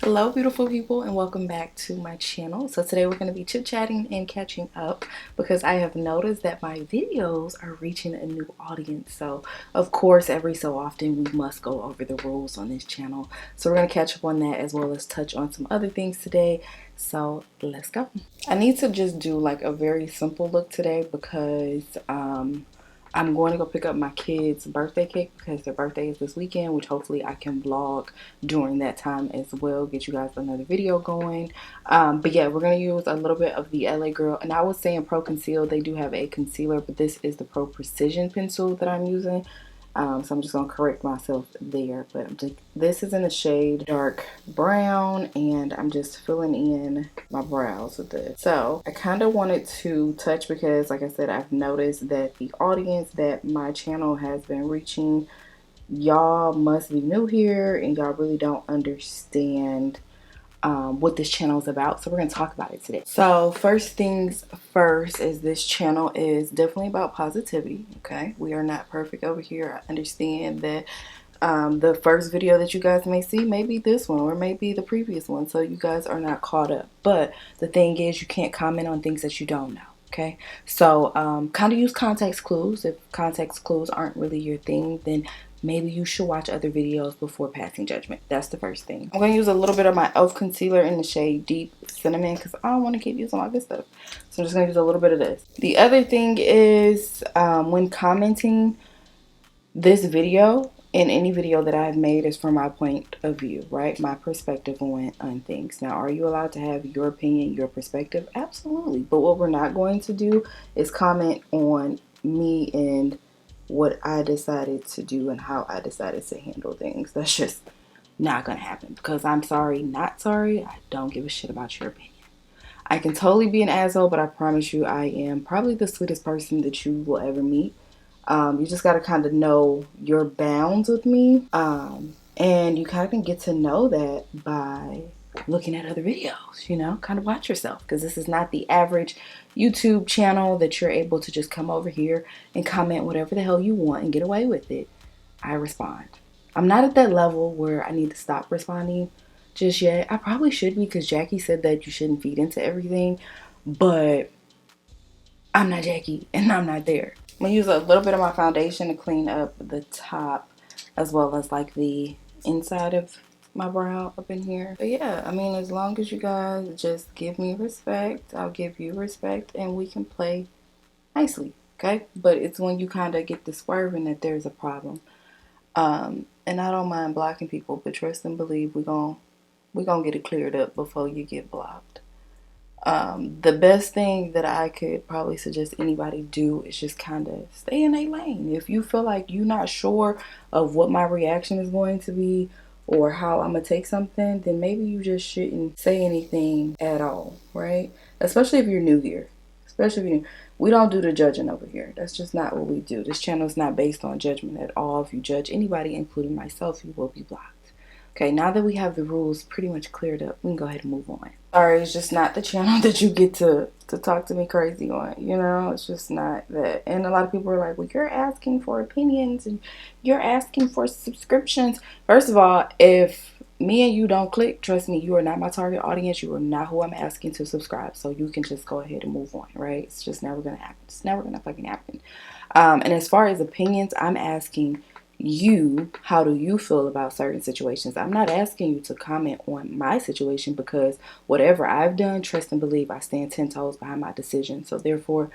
Hello beautiful people and welcome back to my channel. So today we're going to be chit-chatting and catching up because I have noticed that my videos are reaching a new audience. So of course every so often we must go over the rules on this channel. So we're going to catch up on that as well as touch on some other things today. So let's go. I need to just do like a very simple look today because I'm going to go pick up my kids' birthday cake because their birthday is this weekend, which hopefully I can vlog during that time as well, get you guys another video going. But yeah, we're going to use a little bit of the LA Girl, and I was saying Pro Conceal. They do have a concealer, but this is the Pro Precision pencil that I'm using. So I'm just going to correct myself there. But this is in the shade dark brown, and I'm just filling in my brows with this. So I kind of wanted to touch because, like I said, I've noticed that the audience that my channel has been reaching, y'all must be new here and y'all really don't understand what this channel is about. So we're going to talk about it today. So first things first is this channel is definitely about positivity. Okay, we are not perfect over here. I understand that the first video that you guys may see may be this one or maybe the previous one, so you guys are not caught up. But the thing is, you can't comment on things that you don't know. Okay, so kind of use context clues. If context clues aren't really your thing, then maybe you should watch other videos before passing judgment. That's the first thing. I'm going to use a little bit of my e.l.f. concealer in the shade Deep Cinnamon because I don't want to keep using my good stuff. So I'm just going to use a little bit of this. The other thing is when commenting this video, and any video that I've made is from my point of view, right? My perspective on things. Now, are you allowed to have your opinion, your perspective? Absolutely. But what we're not going to do is comment on me and what I decided to do and how I decided to handle things. That's just not going to happen because I'm sorry, not sorry. I don't give a shit about your opinion. I can totally be an asshole, but I promise you I am probably the sweetest person that you will ever meet. You just got to kind of know your bounds with me. And you kind of can get to know that by looking at other videos, you know, kind of watch yourself because this is not the average YouTube channel that you're able to just come over here and comment whatever the hell you want and get away with it. I respond. I'm not at that level where I need to stop responding just yet. I probably should be because Jackie said that you shouldn't feed into everything, but I'm not Jackie and I'm not there. I'm going to use a little bit of my foundation to clean up the top as well as like the inside of my brow up in here. But yeah, I mean, as long as you guys just give me respect, I'll give you respect and we can play nicely, okay? But it's when you kind of get the swerving that there's a problem. And I don't mind blocking people, but trust and believe we're gonna get it cleared up before you get blocked. The best thing that I could probably suggest anybody do is just kind of stay in a lane. If you feel like you're not sure of what my reaction is going to be or how I'm gonna take something, then maybe you just shouldn't say anything at all, right? Especially if you're new here. Especially if you're new. We don't do the judging over here. That's just not what we do. This channel is not based on judgment at all. If you judge anybody, including myself, you will be blocked. Okay, now that we have the rules pretty much cleared up, we can go ahead and move on. Sorry, it's just not the channel that you get to talk to me crazy on, you know? It's just not that. And a lot of people are like, well, you're asking for opinions and you're asking for subscriptions. First of all, if me and you don't click, trust me, you are not my target audience. You are not who I'm asking to subscribe. So you can just go ahead and move on, right? It's just never going to happen. It's never going to fucking happen. And as far as opinions, I'm asking you, how do you feel about certain situations? I'm not asking you to comment on my situation because whatever I've done, trust and believe I stand 10 toes behind my decision. So therefore,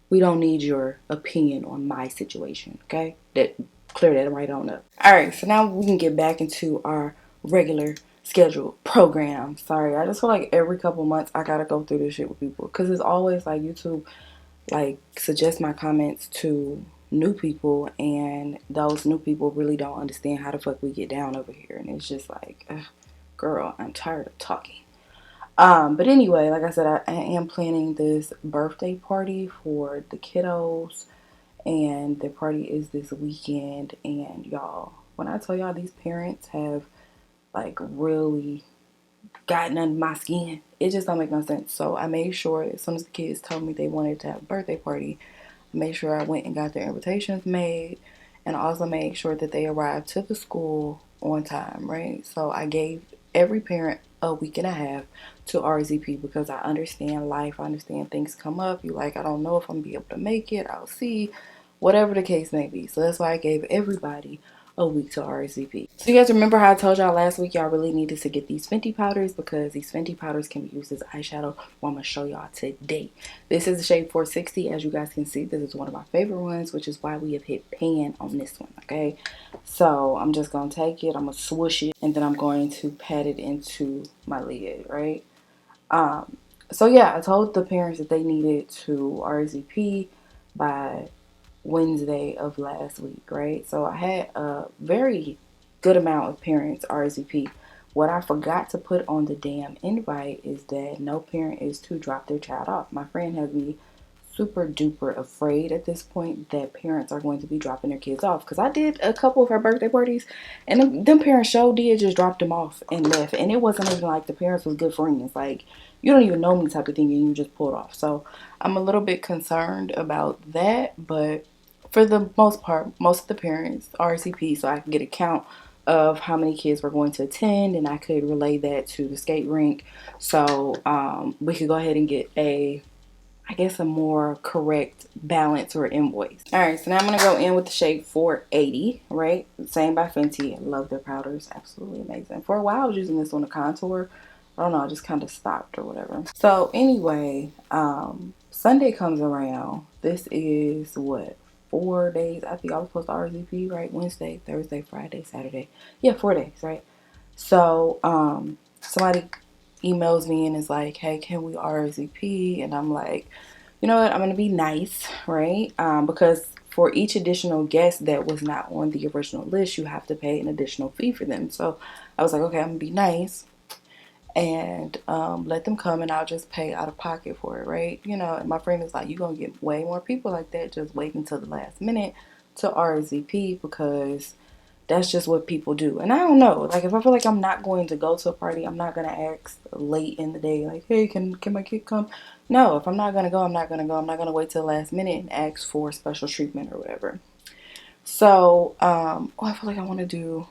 we don't need your opinion on my situation, okay? Clear that right on up. All right, so now we can get back into our regular scheduled program. Sorry, I just feel like every couple months I gotta go through this shit with people because it's always like YouTube like suggest my comments to new people and those new people really don't understand how the fuck we get down over here, and it's just like, girl, I'm tired of talking. But anyway, like I said, I am planning this birthday party for the kiddos, and the party is this weekend. And y'all, when I tell y'all these parents have like really gotten under my skin, it just don't make no sense. So I made sure as soon as the kids told me they wanted to have a birthday party, I made sure I went and got their invitations made, and also made sure that they arrived to the school on time, right? So I gave every parent a week and a half to RSVP because I understand life. I understand things come up. You like, I don't know if I'm gonna be able to make it. I'll see, whatever the case may be. So that's why I gave everybody a week to RSVP. So you guys remember how I told y'all last week y'all really needed to get these Fenty powders because these Fenty powders can be used as eyeshadow. Well, I'm going to show y'all today. This is the shade 460. As you guys can see, this is one of my favorite ones, which is why we have hit pan on this one, okay? So I'm just going to take it, I'm going to swoosh it, and then I'm going to pat it into my lid, right? So yeah, I told the parents that they needed to RSVP by Wednesday of last week, right? So I had a very good amount of parents RSVP. What I forgot to put on the damn invite is that no parent is to drop their child off. My friend has me super duper afraid at this point that parents are going to be dropping their kids off, because I did a couple of her birthday parties and them parents sure did just drop them off and left, and it wasn't even like the parents was good friends, like you don't even know me type of thing, and you just pulled off. So I'm a little bit concerned about that, but for the most part, most of the parents RSVP so I can get a count of how many kids were going to attend, and I could relay that to the skate rink, so we could go ahead and get I guess a more correct balance or invoice. Alright, so now I'm going to go in with the shade 480, right? Same by Fenty. I love their powders. Absolutely amazing. For a while, I was using this on the contour. I don't know, I just kind of stopped or whatever. So anyway, Sunday comes around. This is what? 4 days. I think I was supposed to RSVP, right? Wednesday, Thursday, Friday, Saturday. Yeah, 4 days, right? So, somebody emails me and is like, hey, can we RSVP? And I'm like, you know what, I'm gonna be nice, right? Because for each additional guest that was not on the original list, you have to pay an additional fee for them. So I was like, okay, I'm gonna be nice and let them come, and I'll just pay out of pocket for it, right? You know, and my friend is like, you're gonna get way more people like that just waiting until the last minute to RSVP, because that's just what people do. And I don't know, like if I feel like I'm not going to go to a party, I'm not gonna ask late in the day like, hey, can my kid come? No, if I'm not gonna go, I'm not gonna go. I'm not gonna wait till the last minute and ask for special treatment or whatever. So oh, I feel like I want to do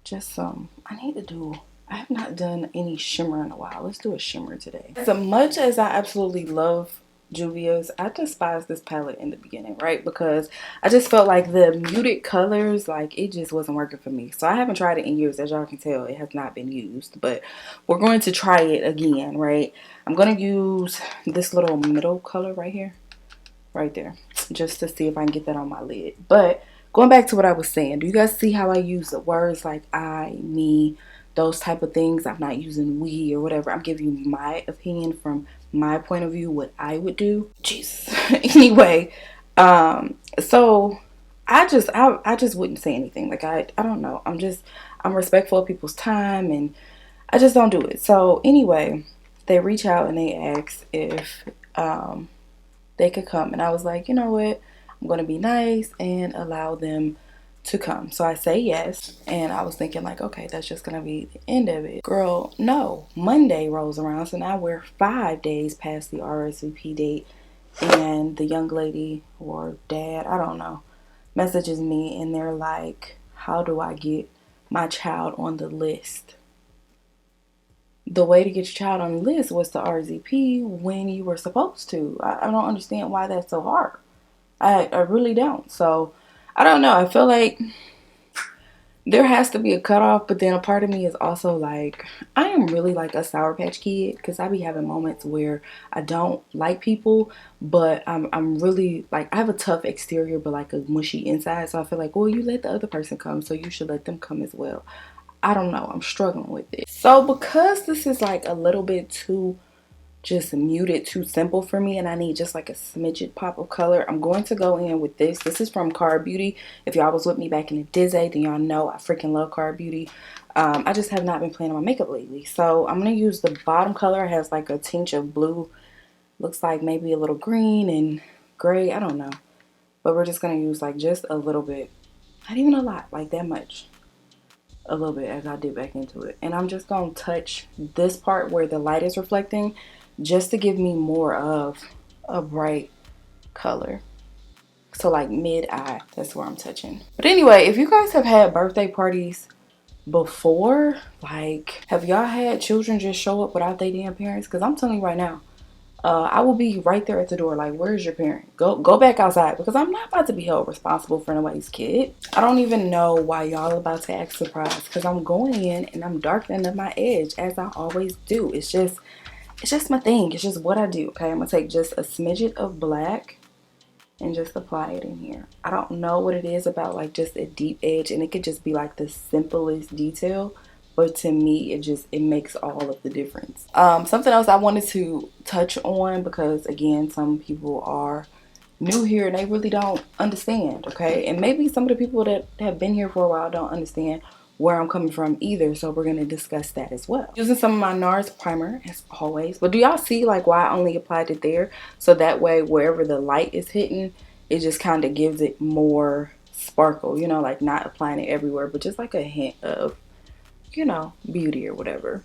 just I have not done any shimmer in a while. Let's do a shimmer today. As much as I absolutely love Juvias, I despised this palette in the beginning, right? Because I just felt like the muted colors, like it just wasn't working for me. So I haven't tried it in years. As y'all can tell, it has not been used, but we're going to try it again, right? I'm going to use this little middle color right here, right there, just to see if I can get that on my lid. But going back to what I was saying, do you guys see how I use the words like I, me, those type of things? I'm not using we or whatever. I'm giving you my opinion from my point of view, what I would do. Jesus. Anyway, so I just wouldn't say anything. Like I don't know. I'm respectful of people's time, and I just don't do it. So anyway, they reach out and they ask if they could come, and I was like, you know what, I'm gonna be nice and allow them to come. So I say yes, and I was thinking like, okay, that's just gonna be the end of it. Girl, no. Monday rolls around, so now we're 5 days past the RSVP date, and the young lady or dad, I don't know, messages me and they're like, how do I get my child on the list? The way to get your child on the list was to RSVP when you were supposed to. I don't understand why that's so hard. I really don't. So I don't know. I feel like there has to be a cutoff, but then a part of me is also like, I am really like a Sour Patch Kid, because I be having moments where I don't like people, but I'm really like, I have a tough exterior but like a mushy inside. So I feel like, well, you let the other person come, so you should let them come as well. I don't know. I'm struggling with it. So because this is like a little bit too just muted, too simple for me, and I need just like a smidget pop of color, I'm going to go in with this. This is from Card Beauty. If y'all was with me back in the Disney, then y'all know I freaking love Card Beauty. I just have not been playing on my makeup lately. So I'm going to use the bottom color. It has like a tinge of blue. Looks like maybe a little green and gray. I don't know. But we're just going to use like just a little bit. Not even a lot, like that much. A little bit as I dip back into it. And I'm just going to touch this part where the light is reflecting, just to give me more of a bright color. So like mid-eye, that's where I'm touching. But anyway, if you guys have had birthday parties before, like, have y'all had children just show up without their damn parents? Because I'm telling you right now, I will be right there at the door like, where's your parent? Go back outside, because I'm not about to be held responsible for nobody's kid. I don't even know why y'all about to act surprised, because I'm going in and I'm darkening up my edge as I always do. It's just my thing. It's just what I do. Okay, I'm gonna take just a smidget of black and just apply it in here. I don't know what it is about like just a deep edge, and it could just be like the simplest detail, but to me it makes all of the difference. Something else I wanted to touch on, because again, some people are new here and they really don't understand, okay? And maybe some of the people that have been here for a while don't understand where I'm coming from either, so we're going to discuss that as well. Using some of my NARS primer as always, but do y'all see like why I only applied it there? So that way wherever the light is hitting, it just kind of gives it more sparkle, you know, like not applying it everywhere, but just like a hint of, you know, beauty or whatever.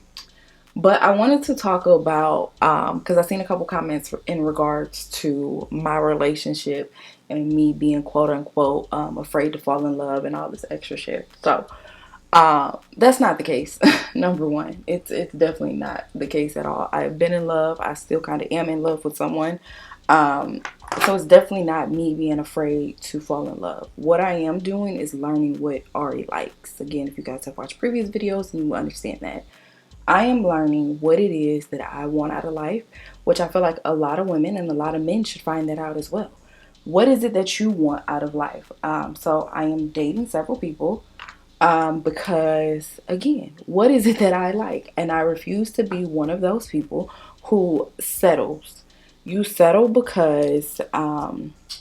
But I wanted to talk about, because I've seen a couple comments in regards to my relationship and me being quote unquote afraid to fall in love and all this extra shit. So that's not the case. Number one, it's definitely not the case at all. I've been in love. I still kind of am in love with someone. So it's definitely not me being afraid to fall in love. What I am doing is learning what Ari likes. Again, if you guys have watched previous videos, then you will understand that. I am learning what it is that I want out of life, which I feel like a lot of women and a lot of men should find that out as well. What is it that you want out of life? So I am dating several people because, again, what is it that I like? And I refuse to be one of those people who settles. You settle because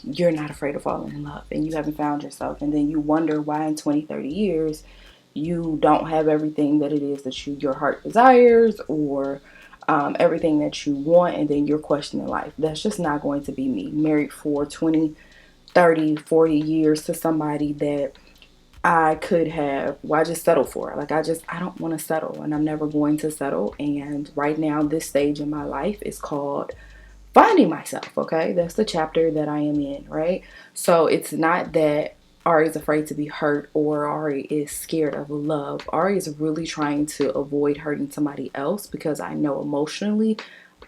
you're not afraid of falling in love and you haven't found yourself. And then you wonder why in 20, 30 years you don't have everything that it is that your heart desires, or everything that you want, and then you're questioning life. That's just not going to be me. Married for 20, 30, 40 years to somebody that I could have, well, I just settled for. Like, I don't want to settle, and I'm never going to settle. And right now, this stage in my life is called finding myself, okay? That's the chapter that I am in, right? So it's not that Ari is afraid to be hurt or Ari is scared of love. Ari is really trying to avoid hurting somebody else, because I know emotionally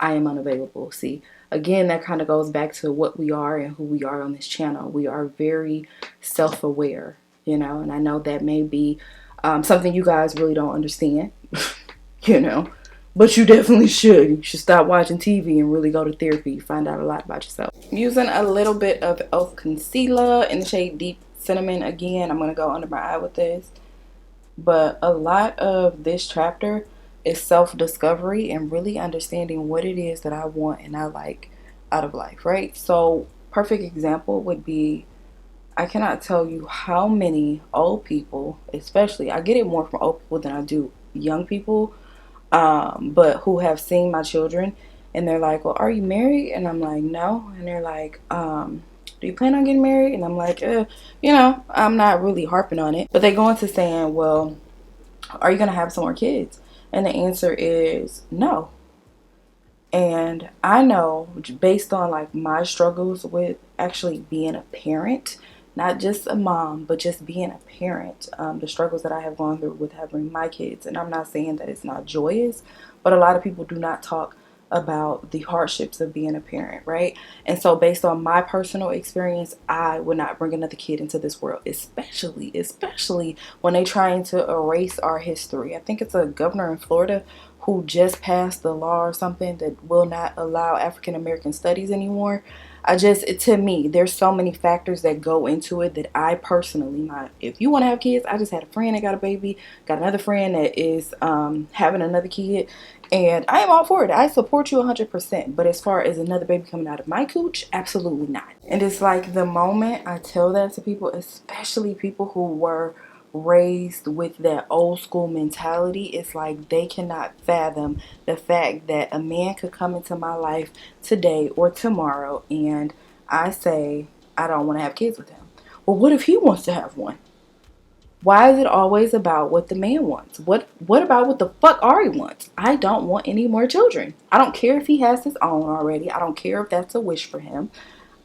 I am unavailable. See, again, that kind of goes back to what we are and who we are on this channel. We are very self-aware, you know, and I know that may be something you guys really don't understand, you know. But you definitely should. You should stop watching TV and really go to therapy. Find out a lot about yourself. I'm using a little bit of e.l.f. concealer in the shade Deep Cinnamon. Again, I'm going to go under my eye with this. But a lot of this chapter is self-discovery and really understanding what it is that I want and I like out of life, right? So, perfect example would be, I cannot tell you how many old people, especially, I get it more from old people than I do young people, but who have seen my children and they're like, well, are you married? And I'm like, no. And they're like, do you plan on getting married? And I'm like, you know, I'm not really harping on it. But they go into saying, well, are you going to have some more kids? And the answer is no. And I know, based on like my struggles with actually being a parent, not just a mom, but just being a parent, the struggles that I have gone through with having my kids. And I'm not saying that it's not joyous, but a lot of people do not talk about the hardships of being a parent, right? And so based on my personal experience, I would not bring another kid into this world, especially when they trying to erase our history. I think it's a governor in Florida who just passed the law or something that will not allow African American studies anymore. To me, there's so many factors that go into it that I personally, not, if you want to have kids, I just had a friend that got a baby, got another friend that is having another kid, and I am all for it. I support you 100%, but as far as another baby coming out of my cooch, absolutely not. And it's like the moment I tell that to people, especially people who were raised with that old school mentality, it's like they cannot fathom the fact that a man could come into my life today or tomorrow and I say I don't want to have kids with him. Well, what if he wants to have one? Why is it always about what the man wants? What about what the fuck Ari wants? I don't want any more children. I don't care if he has his own already. I don't care if that's a wish for him.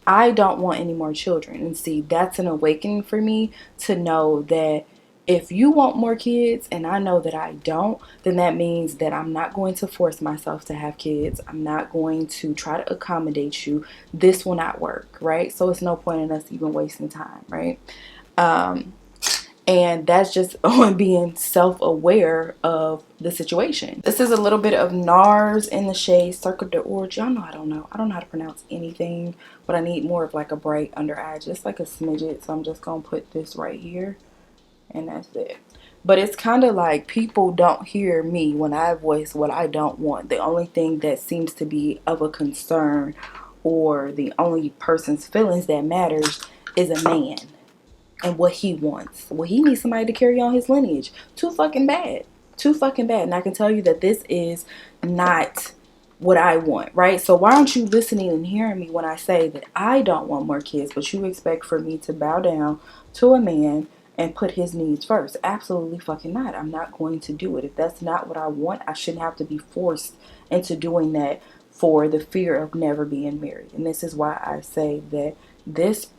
I don't want any more children. And see, that's an awakening for me to know that If you want more kids and I know that I don't, then that means that I'm not going to force myself to have kids. I'm not going to try to accommodate you. This will not work, right? So it's no point in us even wasting time, right? And that's just on being self-aware of the situation. This is a little bit of NARS in the shade Circle de Orge. Y'all know I don't know how to pronounce anything, but I need more of like a bright under eye, just like a smidget. So I'm just gonna put this right here, and that's it. But it's kind of like people don't hear me when I voice what I don't want. The only thing that seems to be of a concern, or the only person's feelings that matters, is a man and what he wants. Well, he needs somebody to carry on his lineage. Too fucking bad. Too fucking bad. And I can tell you that this is not what I want, right? So why aren't you listening and hearing me when I say that I don't want more kids, but you expect for me to bow down to a man and put his needs first? Absolutely fucking not. I'm not going to do it. If that's not what I want, I shouldn't have to be forced into doing that for the fear of never being married. And this is why I say that this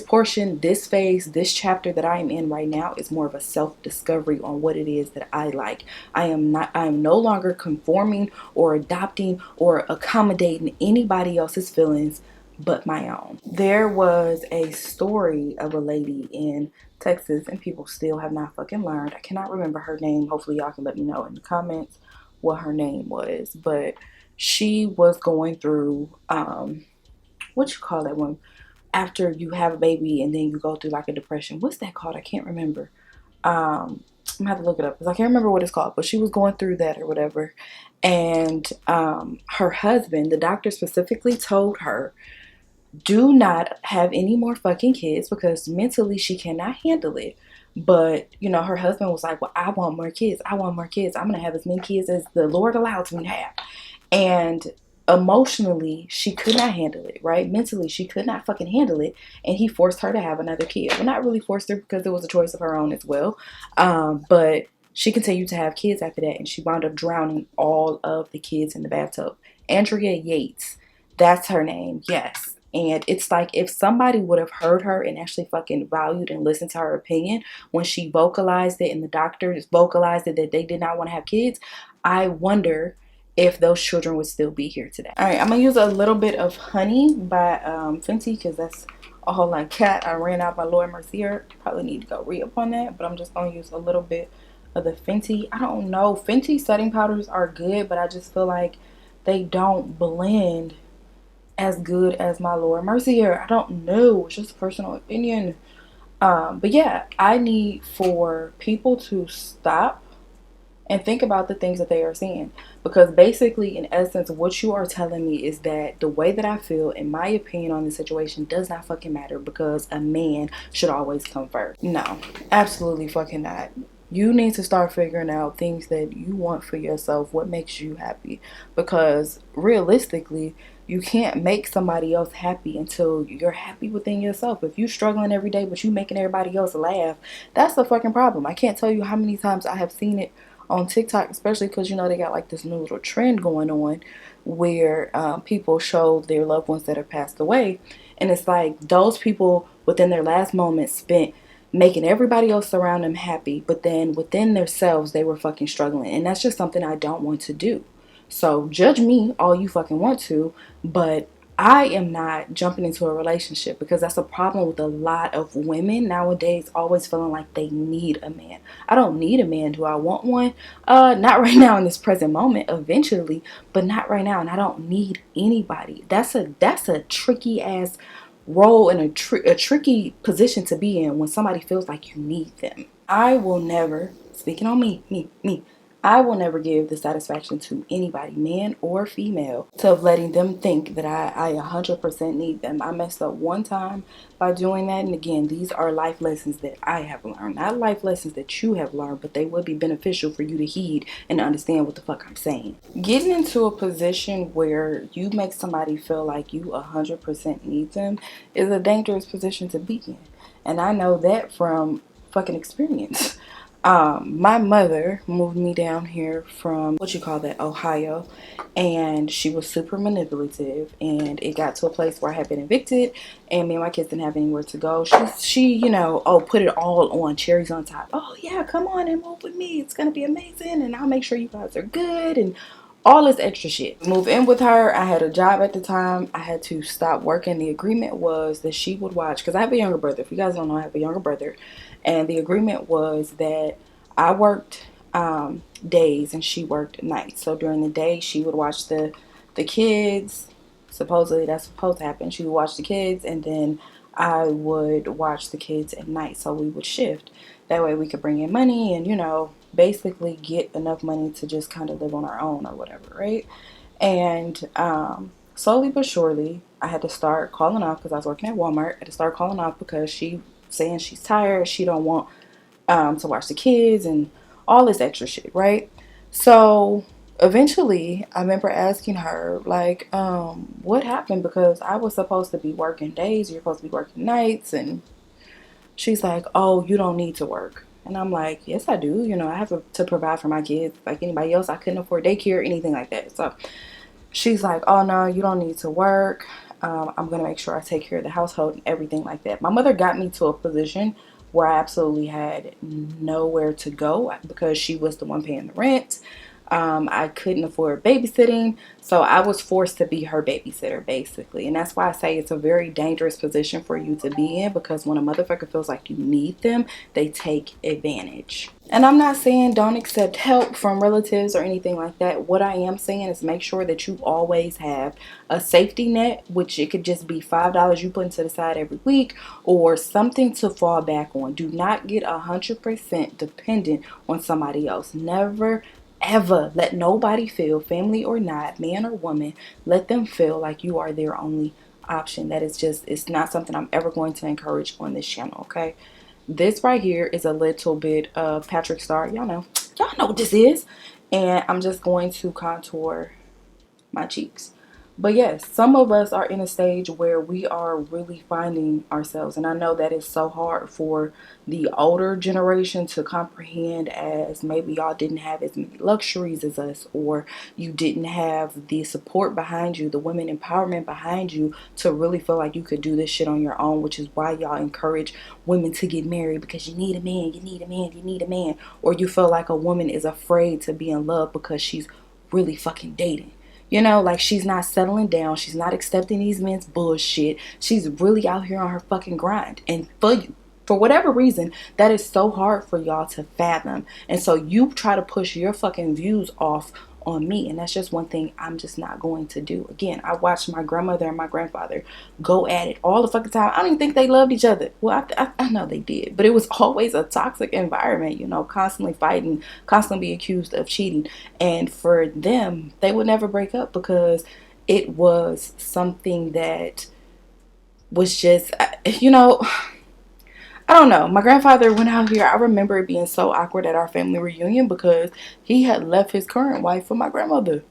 portion, this phase, this chapter that I am in right now is more of a self-discovery on what it is that I like. I am no longer conforming or adopting or accommodating anybody else's feelings but my own. There was a story of a lady in Texas, and people still have not fucking learned. I cannot remember her name. Hopefully y'all can let me know in the comments what her name was. But she was going through, what you call that one? After you have a baby and then you go through like a depression. What's that called? I can't remember. I'm gonna have to look it up because I can't remember what it's called. But she was going through that or whatever. And her husband, the doctor specifically told her, do not have any more fucking kids because mentally she cannot handle it. But, you know, her husband was like, well, I want more kids. I want more kids. I'm going to have as many kids as the Lord allows me to have. And emotionally, she could not handle it, right? Mentally, she could not fucking handle it. And he forced her to have another kid. Well, not really forced her because it was a choice of her own as well. But she continued to have kids after that. And she wound up drowning all of the kids in the bathtub. Andrea Yates. That's her name. Yes. And it's like if somebody would have heard her and actually fucking valued and listened to her opinion when she vocalized it and the doctors vocalized it that they did not want to have kids, I wonder if those children would still be here today. All right, I'm going to use a little bit of Honey by Fenty because that's all I got. I ran out my Laura Mercier. Probably need to go re-up on that, but I'm just going to use a little bit of the Fenty. I don't know. Fenty setting powders are good, but I just feel like they don't blend as good as my Laura Mercier. I don't know. It's just a personal opinion. But yeah, I need for people to stop and think about the things that they are seeing, because basically in essence what you are telling me is that the way that I feel, in my opinion on the situation, does not fucking matter because a man should always come first. No, absolutely fucking not. You need to start figuring out things that you want for yourself, what makes you happy, because realistically you can't make somebody else happy until you're happy within yourself. If you're struggling every day but you making everybody else laugh, that's the fucking problem. I can't tell you how many times I have seen it on TikTok, especially because, you know, they got like this new little trend going on where people show their loved ones that have passed away. And it's like those people within their last moments spent making everybody else around them happy, but then within themselves they were fucking struggling. And that's just something I don't want to do. So judge me all you fucking want to, but I am not jumping into a relationship, because that's a problem with a lot of women nowadays, always feeling like they need a man. I don't need a man. Do I want one? Not right now in this present moment, eventually, but not right now. And I don't need anybody. That's a tricky ass role and a tricky position to be in when somebody feels like you need them. I will never, speaking on me, I will never give the satisfaction to anybody, man or female, to letting them think that I 100% need them. I messed up one time by doing that. And again, these are life lessons that I have learned. Not life lessons that you have learned, but they would be beneficial for you to heed and understand what the fuck I'm saying. Getting into a position where you make somebody feel like you 100% need them is a dangerous position to be in. And I know that from fucking experience. My mother moved me down here from what you call that, Ohio, and she was super manipulative, and it got to a place where I had been evicted and me and my kids didn't have anywhere to go. She you know, oh, put it all on, cherries on top. Oh yeah, come on and move with me, it's gonna be amazing, and I'll make sure you guys are good, and all this extra shit. Move in with her. I had a job at the time. I had to stop working. The agreement was that she would watch, because I have a younger brother. If you guys don't know, I have a younger brother. And the agreement was that I worked days and she worked nights. So during the day, she would watch the kids. Supposedly, that's supposed to happen. She would watch the kids, and then I would watch the kids at night. So we would shift. That way we could bring in money and, you know, basically get enough money to just kind of live on our own or whatever, right? And slowly but surely, I had to start calling off because I was working at Walmart. I had to start calling off because she saying she's tired. She don't want to watch the kids and all this extra shit, right? So eventually, I remember asking her, like, what happened? Because I was supposed to be working days. You're supposed to be working nights. And she's like, oh, you don't need to work. And I'm like, yes, I do. You know, I have to provide for my kids like anybody else. I couldn't afford daycare or anything like that. So she's like, oh, no, you don't need to work. I'm going to make sure I take care of the household and everything like that. My mother got me to a position where I absolutely had nowhere to go because she was the one paying the rent. I couldn't afford babysitting, so I was forced to be her babysitter, basically. And that's why I say it's a very dangerous position for you to be in, because when a motherfucker feels like you need them, they take advantage. And I'm not saying don't accept help from relatives or anything like that. What I am saying is make sure that you always have a safety net, which it could just be $5 you put into the side every week or something to fall back on. Do not get 100% dependent on somebody else. Never ever let nobody feel, family or not, man or woman, let them feel like you are their only option. That is just, it's not something I'm ever going to encourage on this channel, okay? This right here is a little bit of Patrick Star. Y'all know what this is. And I'm just going to contour my cheeks. But yes, some of us are in a stage where we are really finding ourselves. And I know that is so hard for the older generation to comprehend, as maybe y'all didn't have as many luxuries as us, or you didn't have the support behind you, the women empowerment behind you to really feel like you could do this shit on your own, which is why y'all encourage women to get married, because you need a man, you need a man, you need a man. Or you feel like a woman is afraid to be in love because she's really fucking dating. You know, like she's not settling down. She's not accepting these men's bullshit. She's really out here on her fucking grind. And for whatever reason, that is so hard for y'all to fathom. And so you try to push your fucking views off on me. And that's just one thing I'm just not going to do. Again, I watched my grandmother and my grandfather go at it all the fucking time. I don't even think they loved each other. Well, I know they did. But it was always a toxic environment, you know, constantly fighting, constantly being accused of cheating. And for them, they would never break up because it was something that was just, you know, I don't know. My grandfather went out here. I remember it being so awkward at our family reunion because he had left his current wife for my grandmother,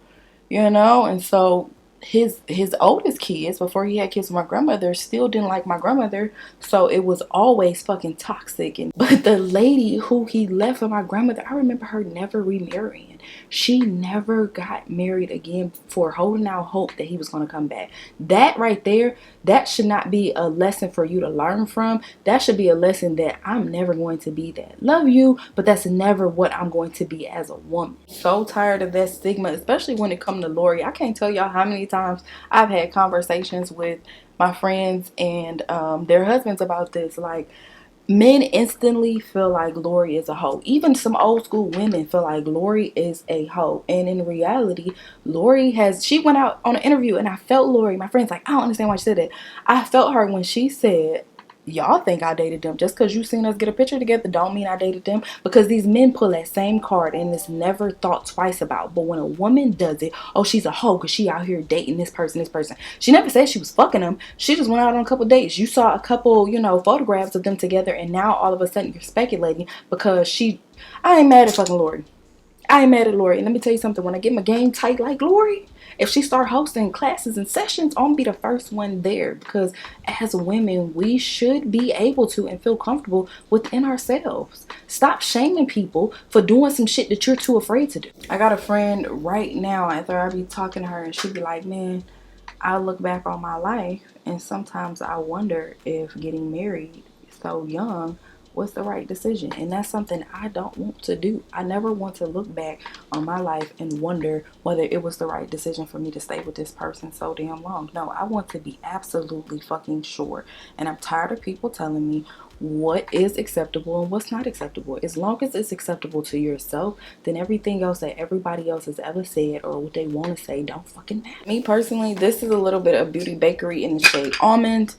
you know? And so his oldest kids, before he had kids with my grandmother, still didn't like my grandmother. So it was always fucking toxic. But the lady who he left for my grandmother, I remember her never remarrying. She never got married again for holding out hope that he was going to come back. That right there, that should not be a lesson for you to learn from. That should be a lesson that I'm never going to be that. Love you, but that's never what I'm going to be as a woman. So tired of that stigma, especially when it comes to Lori. I can't tell y'all how many times I've had conversations with my friends and their husbands about this. Like, men instantly feel like Lori is a hoe. Even some old school women feel like Lori is a hoe. And in reality, she went out on an interview and I felt Lori. My friend's like, I don't understand why she said that. I felt her when she said, y'all think I dated them. Just because you seen us get a picture together don't mean I dated them. Because these men pull that same card and it's never thought twice about. But when a woman does it, oh, she's a hoe because she out here dating this person, this person. She never said she was fucking them. She just went out on a couple dates. You saw a couple, you know, photographs of them together, and now all of a sudden you're speculating because I ain't mad at fucking Lori. I ain't mad at Lori. And let me tell you something. When I get my game tight like Lori, if she start hosting classes and sessions, I'm gonna be the first one there, because as women, we should be able to and feel comfortable within ourselves. Stop shaming people for doing some shit that you're too afraid to do. I got a friend right now, after I be talking to her, and she be like, man, I look back on my life and sometimes I wonder if getting married so young was the right decision. And that's something I don't want to do. I never want to look back on my life and wonder whether it was the right decision for me to stay with this person so damn long. No, I want to be absolutely fucking sure. And I'm tired of people telling me what is acceptable and what's not acceptable. As long as it's acceptable to yourself, then everything else that everybody else has ever said or what they want to say don't fucking matter. Me personally, this is a little bit of Beauty Bakerie in the shade Almond.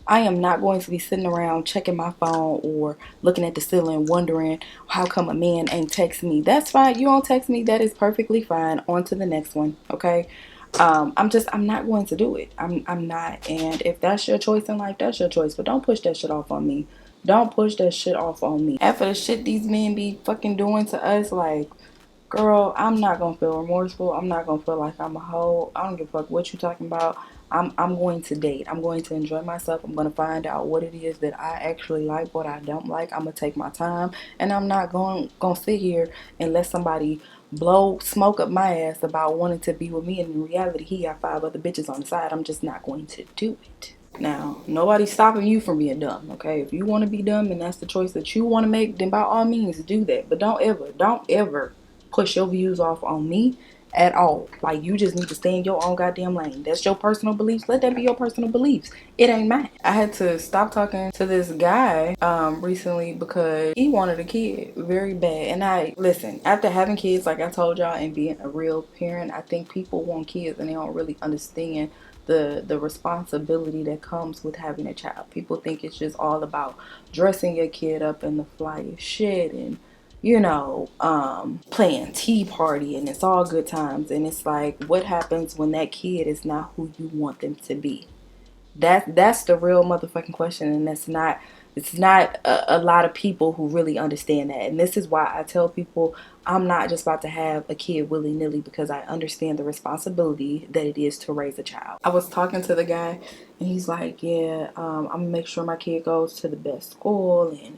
I am not going to be sitting around checking my phone or looking at the ceiling wondering how come a man ain't texting me. That's fine. You don't text me. That is perfectly fine. On to the next one. Okay. I'm not going to do it. I'm not. And if that's your choice in life, that's your choice. But don't push that shit off on me. Don't push that shit off on me. After the shit these men be fucking doing to us, like, girl, I'm not gonna feel remorseful. I'm not gonna feel like I'm a hoe. I don't give a fuck what you talking about. I'm going to date. I'm going to enjoy myself. I'm gonna find out what it is that I actually like, what I don't like. I'm gonna take my time, and I'm not gonna sit here and let somebody blow smoke up my ass about wanting to be with me, and in reality he got 5 other bitches on the side. I'm just not going to do it. Now, nobody's stopping you from being dumb, okay? If you want to be dumb and that's the choice that you want to make, then by all means do that. But don't ever push your views off on me at all. Like, you just need to stay in your own goddamn lane. That's your personal beliefs. Let that be your personal beliefs. It ain't mine. I had to stop talking to this guy recently because he wanted a kid very bad. And I listen, after having kids, like I told y'all, and being a real parent, I think people want kids and they don't really understand the responsibility that comes with having a child. People think it's just all about dressing your kid up in the flyest shit and playing tea party, and it's all good times. And it's like, what happens when that kid is not who you want them to be? That's the real motherfucking question, and it's not a lot of people who really understand that. And this is why I tell people I'm not just about to have a kid willy-nilly, because I understand the responsibility that it is to raise a child. I was talking to the guy and he's like, yeah, I'm gonna make sure my kid goes to the best school, and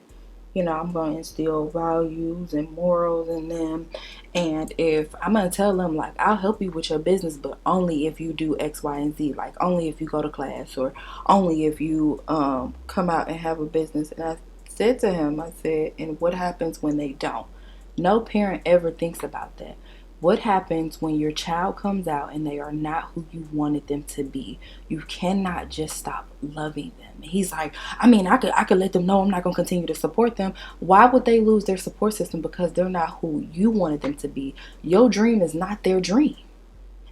I'm going to instill values and morals in them. And if I'm going to tell them, like, I'll help you with your business, but only if you do X, Y, and Z. Like, only if you go to class, or only if you come out and have a business. And I said to him, I said, and what happens when they don't? No parent ever thinks about that. What happens when your child comes out and they are not who you wanted them to be? You cannot just stop loving them. And he's like, I mean, I could let them know I'm not going to continue to support them. Why would they lose their support system because they're not who you wanted them to be? Your dream is not their dream.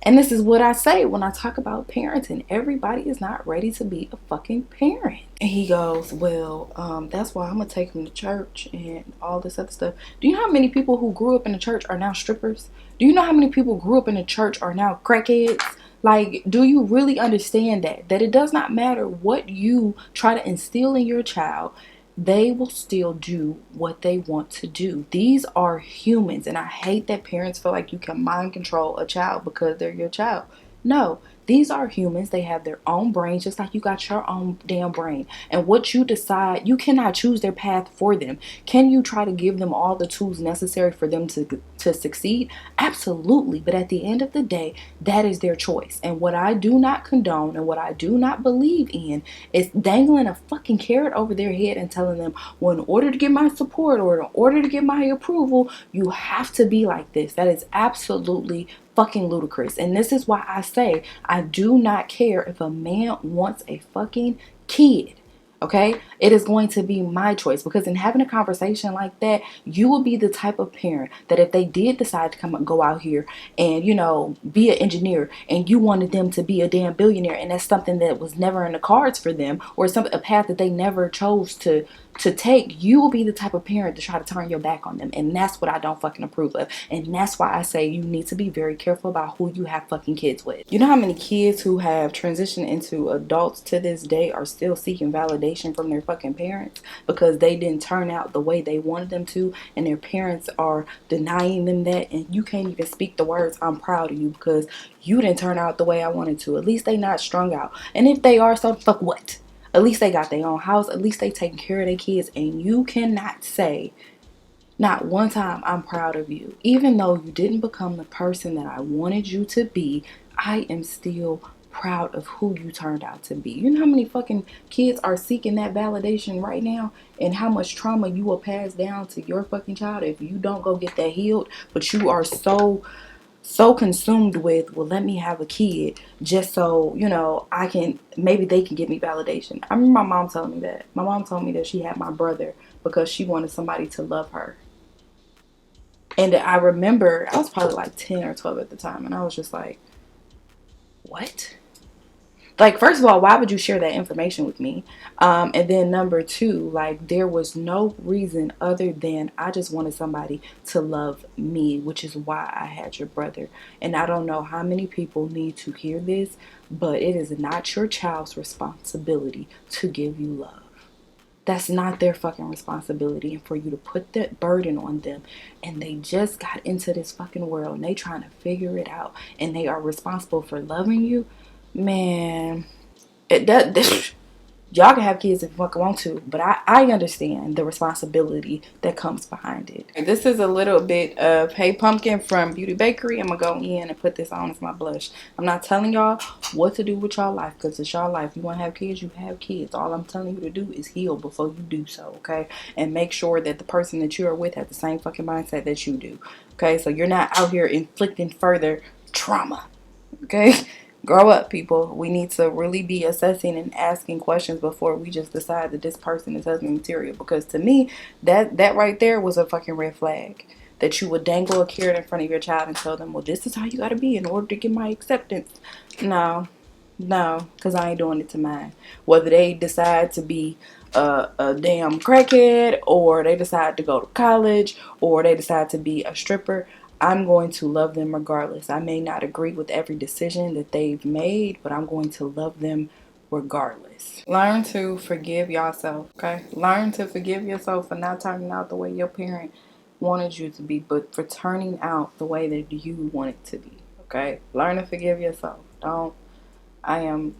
And this is what I say when I talk about parenting. Everybody is not ready to be a fucking parent. And he goes, well, that's why I'm going to take him to church and all this other stuff. Do you know how many people who grew up in the church are now strippers? Do you know how many people grew up in the church are now crackheads? Like, do you really understand that it does not matter what you try to instill in your child? They will still do what they want to do. These are humans, and I hate that parents feel like you can mind control a child because they're your child. No, these are humans. They have their own brains, just like you got your own damn brain. And what you decide, you cannot choose their path for them. Can you try to give them all the tools necessary for them to succeed? Absolutely. But at the end of the day, that is their choice. And what I do not condone and what I do not believe in is dangling a fucking carrot over their head and telling them, well, in order to get my support or in order to get my approval, you have to be like this. That is absolutely fucking ludicrous. And this is why I say I do not care if a man wants a fucking kid. Okay, it is going to be my choice, because in having a conversation like that, you will be the type of parent that if they did decide to go out here and be an engineer, and you wanted them to be a damn billionaire, and that's something that was never in the cards for them, or a path that they never chose to take, you will be the type of parent to try to turn your back on them. And that's what I don't fucking approve of. And that's why I say you need to be very careful about who you have fucking kids with. You know how many kids who have transitioned into adults to this day are still seeking validation validation from their fucking parents because they didn't turn out the way they wanted them to, and their parents are denying them that, and you can't even speak the words "I'm proud of you" because you didn't turn out the way I wanted to. At least they not strung out. And if they are, so fuck what? At least they got their own house. At least they taking care of their kids, and you cannot say not one time "I'm proud of you." Even though you didn't become the person that I wanted you to be, I am still proud of who you turned out to be. You know how many fucking kids are seeking that validation right now, and how much trauma you will pass down to your fucking child if you don't go get that healed. But you are so consumed with, well, let me have a kid just so, you know, I can, maybe they can give me validation. I remember my mom telling me that. My mom told me that she had my brother because she wanted somebody to love her. And I remember I was probably like 10 or 12 at the time, and I was just like, what? Like, first of all, why would you share that information with me? And then number two, like, there was no reason other than I just wanted somebody to love me, which is why I had your brother. And I don't know how many people need to hear this, but it is not your child's responsibility to give you love. That's not their fucking responsibility. And for you to put that burden on them, and they just got into this fucking world and they trying to figure it out, and they are responsible for loving you, man, it does. Y'all can have kids if you fucking want to, but I understand the responsibility that comes behind it. This is a little bit of Hey Pumpkin from Beauty Bakerie. I'm going to go in and put this on as my blush. I'm not telling y'all what to do with y'all life because it's y'all life. You want to have kids, you have kids. All I'm telling you to do is heal before you do so, okay? And make sure that the person that you are with has the same fucking mindset that you do, okay? So you're not out here inflicting further trauma, okay? Grow up, people. We need to really be assessing and asking questions before we just decide that this person is husband material. Because to me, that right there was a fucking red flag. That you would dangle a carrot in front of your child and tell them, well, this is how you gotta be in order to get my acceptance. No, because I ain't doing it to mine. Whether they decide to be a damn crackhead, or they decide to go to college, or they decide to be a stripper, I'm going to love them regardless. I may not agree with every decision that they've made, but I'm going to love them regardless. Learn to forgive yourself, okay? Learn to forgive yourself for not turning out the way your parent wanted you to be, but for turning out the way that you want it to be, okay? Learn to forgive yourself. I am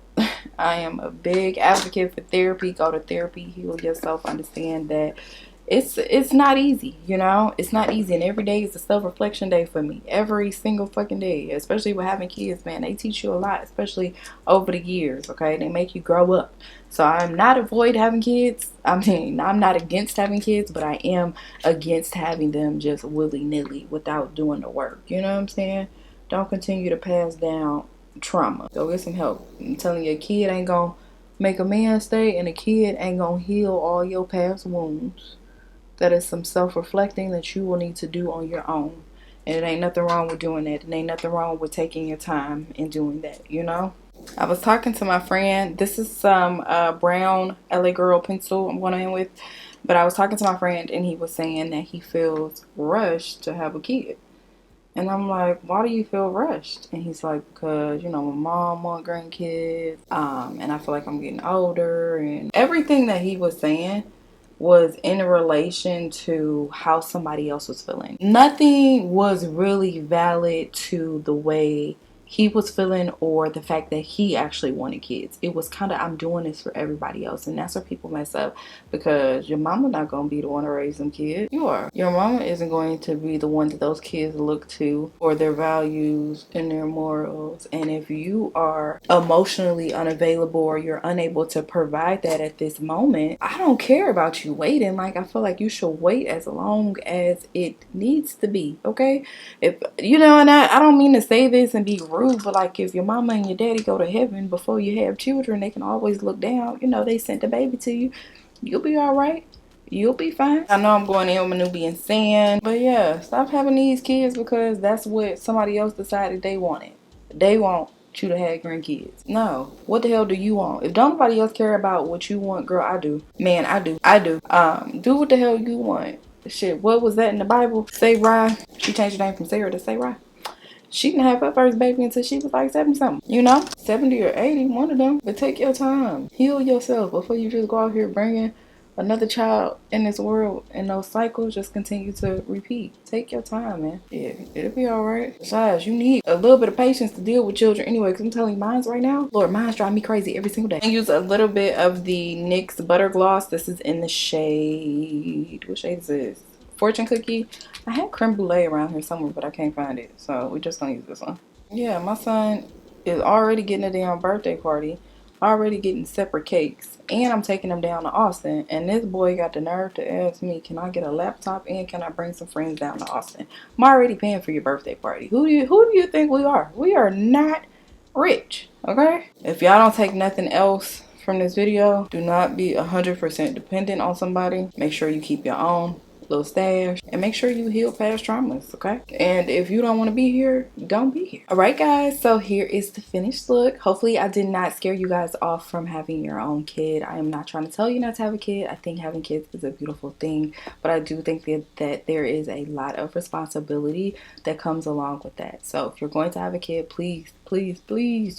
a big advocate for therapy. Go to therapy, heal yourself, understand that it's not easy, you know? It's not easy, and every day is a self-reflection day for me. Every single fucking day, especially with having kids, man. They teach you a lot, especially over the years, okay? They make you grow up. So I'm not avoid having kids. I mean, I'm not against having kids, but I am against having them just willy-nilly without doing the work. You know what I'm saying? Don't continue to pass down trauma. Go get some help. I'm telling you, a kid ain't gonna make a man stay, and a kid ain't gonna heal all your past wounds. That is some self-reflecting that you will need to do on your own. And it ain't nothing wrong with doing that. And ain't nothing wrong with taking your time and doing that, you know? I was talking to my friend. This is some brown LA Girl pencil I'm going in with. But I was talking to my friend, and he was saying that he feels rushed to have a kid. And I'm like, why do you feel rushed? And he's like, because, you know, my mom want grandkids. And I feel like I'm getting older. And everything that he was saying was in relation to how somebody else was feeling. Nothing was really valid to the way he was feeling or the fact that he actually wanted kids. It was kind of, I'm doing this for everybody else. And that's where people mess up, because your mama not going to be the one to raise them kids. You are. Your mama isn't going to be the one that those kids look to for their values and their morals. And if you are emotionally unavailable or you're unable to provide that at this moment, I don't care about you waiting. Like, I feel like you should wait as long as it needs to be, okay? If, you know, and I don't mean to say this and be rude, but like, if your mama and your daddy go to heaven before you have children, they can always look down. You know, they sent the baby to you. You'll be all right. You'll be fine. I know I'm going in with my Nubian sand, but yeah, stop having these kids because that's what somebody else decided they wanted. They want you to have grandkids. No. What the hell do you want? If don't nobody else care about what you want, girl, I do. Man, I do. Do what the hell you want. Shit, what was that in the Bible? Sarai. She changed her name from Sarah to Sarai. She didn't have her first baby until she was like 70 something, you know? 70 or 80, one of them. But take your time. Heal yourself before you just go out here bringing another child in this world, and those cycles just continue to repeat. Take your time, man. Yeah, it'll be all right. Besides, you need a little bit of patience to deal with children anyway, because I'm telling you, mine's right now, Lord, mine's driving me crazy every single day. I use a little bit of the NYX Butter Gloss. This is in the shade, what shade is this? Fortune Cookie. I had creme brulee around here somewhere, but I can't find it, so we're just gonna use this one. Yeah, my son is already getting a damn birthday party, already getting separate cakes, and I'm taking him down to Austin, and this boy got the nerve to ask me, can I get a laptop and can I bring some friends down to Austin? I'm already paying for your birthday party. Who do you think we are? We are not rich, okay? If y'all don't take nothing else from this video, do not be 100% dependent on somebody. Make sure you keep your own little stash, and make sure you heal past traumas, okay? And if you don't want to be here, don't be here. All right, guys, so here is the finished look. Hopefully I did not scare you guys off from having your own kid. I am not trying to tell you not to have a kid. I think having kids is a beautiful thing, but I do think that there is a lot of responsibility that comes along with that. So if you're going to have a kid, please,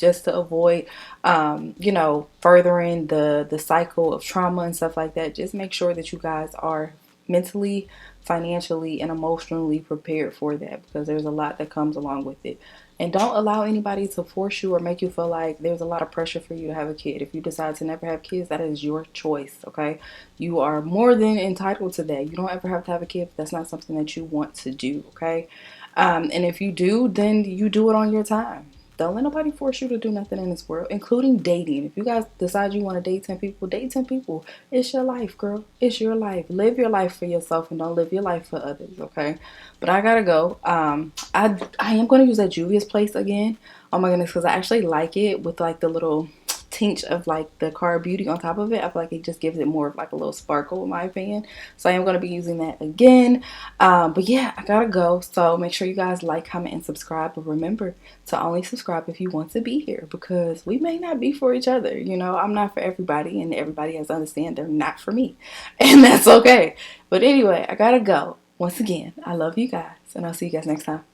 just to avoid you know, furthering the cycle of trauma and stuff like that, just make sure that you guys are mentally, financially, and emotionally prepared for that, because there's a lot that comes along with it. And don't allow anybody to force you or make you feel like there's a lot of pressure for you to have a kid. If you decide to never have kids, that is your choice, okay? You are more than entitled to that. You don't ever have to have a kid if that's not something that you want to do, okay? And if you do, then you do it on your time. Don't let nobody force you to do nothing in this world, including dating. If you guys decide you want to date 10 people, date 10 people. It's your life, girl. It's your life. Live your life for yourself and don't live your life for others, okay? But I gotta go. I am going to use that Juvias Place again. Oh my goodness, because I actually like it with like the little tinge of like the Car Beauty on top of it. I feel like it just gives it more of like a little sparkle in my opinion. So I am going to be using that again. But yeah, I gotta go. So make sure you guys like, comment, and subscribe. But remember to only subscribe if you want to be here, because we may not be for each other. You know, I'm not for everybody, and everybody has to understand they're not for me. And that's okay. But anyway, I gotta go. Once again, I love you guys, and I'll see you guys next time.